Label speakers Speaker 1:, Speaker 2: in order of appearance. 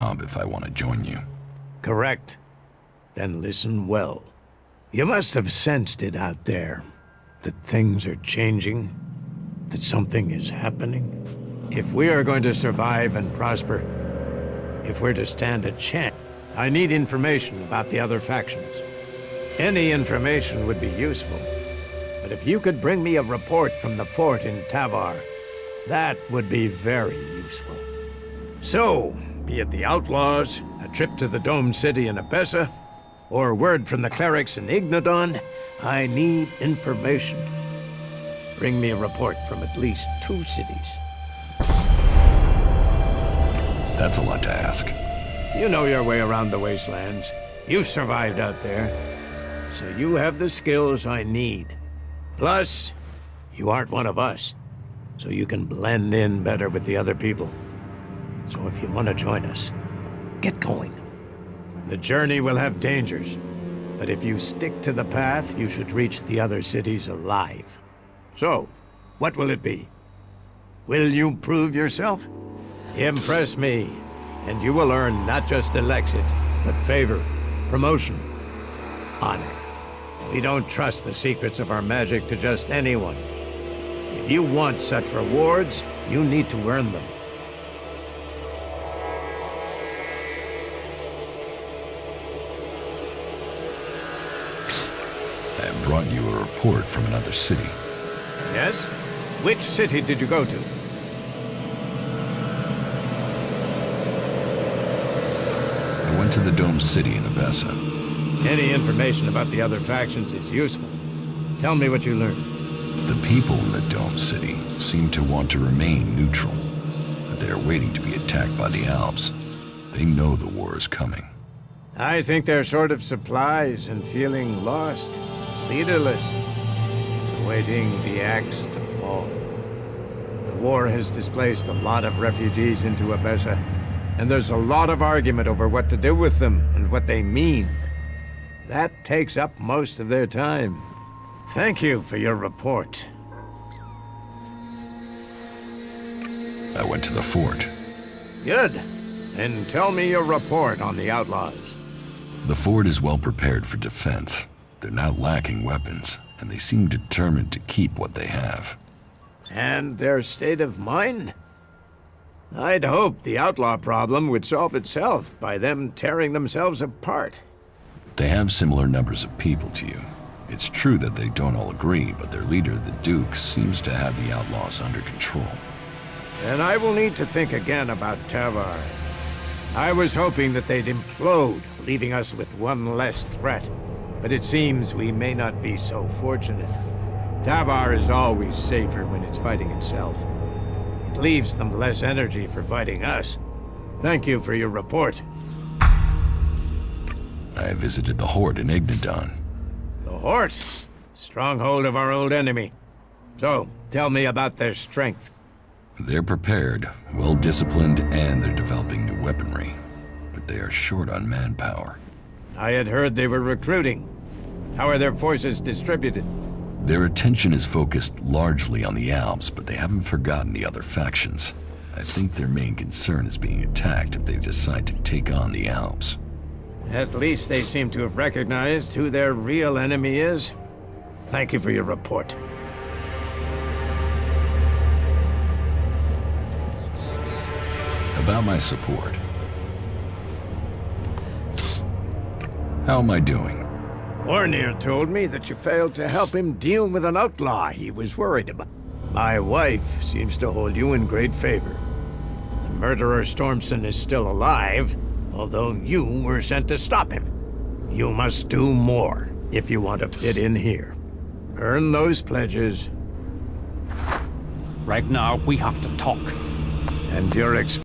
Speaker 1: job if I want to join you.
Speaker 2: Correct. Then listen well. You must have sensed it out there. That things are changing. That something is happening. If we are going to survive and prosper, if we're to stand a chance, I need information about the other factions. Any information would be useful. But if you could bring me a report from the fort in Tavar, that would be very useful. So, be it the outlaws, a trip to the domed city in Abessa, or word from the clerics in Ignadon, I need information. Bring me a report from at least 2 cities.
Speaker 1: That's a lot to ask.
Speaker 2: You know your way around the wastelands. You've survived out there. So you have the skills I need. Plus, you aren't one of us. So you can blend in better with the other people. So if you want to join us, get going. The journey will have dangers, but if you stick to the path, you should reach the other cities alive. So, what will it be? Will you prove yourself? Impress me, and you will earn not just Elexit, but favor, promotion, honor. We don't trust the secrets of our magic to just anyone. If you want such rewards, you need to earn them.
Speaker 1: I brought you a report from another city.
Speaker 2: Yes? Which city did you go to?
Speaker 1: I went to the Dome City in Abessa.
Speaker 2: Any information about the other factions is useful. Tell me what you learned.
Speaker 1: The people in the Dome City seem to want to remain neutral, but they are waiting to be attacked by the Alps. They know the war is coming.
Speaker 2: I think they're short of supplies and feeling lost, leaderless, awaiting the axe to fall. The war has displaced a lot of refugees into Abessa, and there's a lot of argument over what to do with them and what they mean. That takes up most of their time. Thank you for your report.
Speaker 1: I went to the fort.
Speaker 2: Good. Then tell me your report on the outlaws.
Speaker 1: The fort is well prepared for defense. They're not lacking weapons, and they seem determined to keep what they have.
Speaker 2: And their state of mind? I'd hoped the outlaw problem would solve itself by them tearing themselves apart.
Speaker 1: They have similar numbers of people to you. It's true that they don't all agree, but their leader, the Duke, seems to have the outlaws under control.
Speaker 2: And I will need to think again about Tavar. I was hoping that they'd implode, leaving us with one less threat. But it seems we may not be so fortunate. Tavar is always safer when it's fighting itself. It leaves them less energy for fighting us. Thank you for your report.
Speaker 1: I visited the Horde in Ignadon.
Speaker 2: The Horde? Stronghold of our old enemy. So, tell me about their strength.
Speaker 1: They're prepared, well-disciplined, and they're developing new weaponry. But they are short on manpower.
Speaker 2: I had heard they were recruiting. How are their forces distributed?
Speaker 1: Their attention is focused largely on the Alps, but they haven't forgotten the other factions. I think their main concern is being attacked if they decide to take on the Alps.
Speaker 2: At least they seem to have recognized who their real enemy is. Thank you for your report.
Speaker 1: About my support. How am I doing?
Speaker 2: Ornir told me that you failed to help him deal with an outlaw he was worried about. My wife seems to hold you in great favor. The murderer Stormson is still alive, although you were sent to stop him. You must do more if you want to fit in here. Earn those pledges.
Speaker 3: Right now, we have to talk.
Speaker 2: And your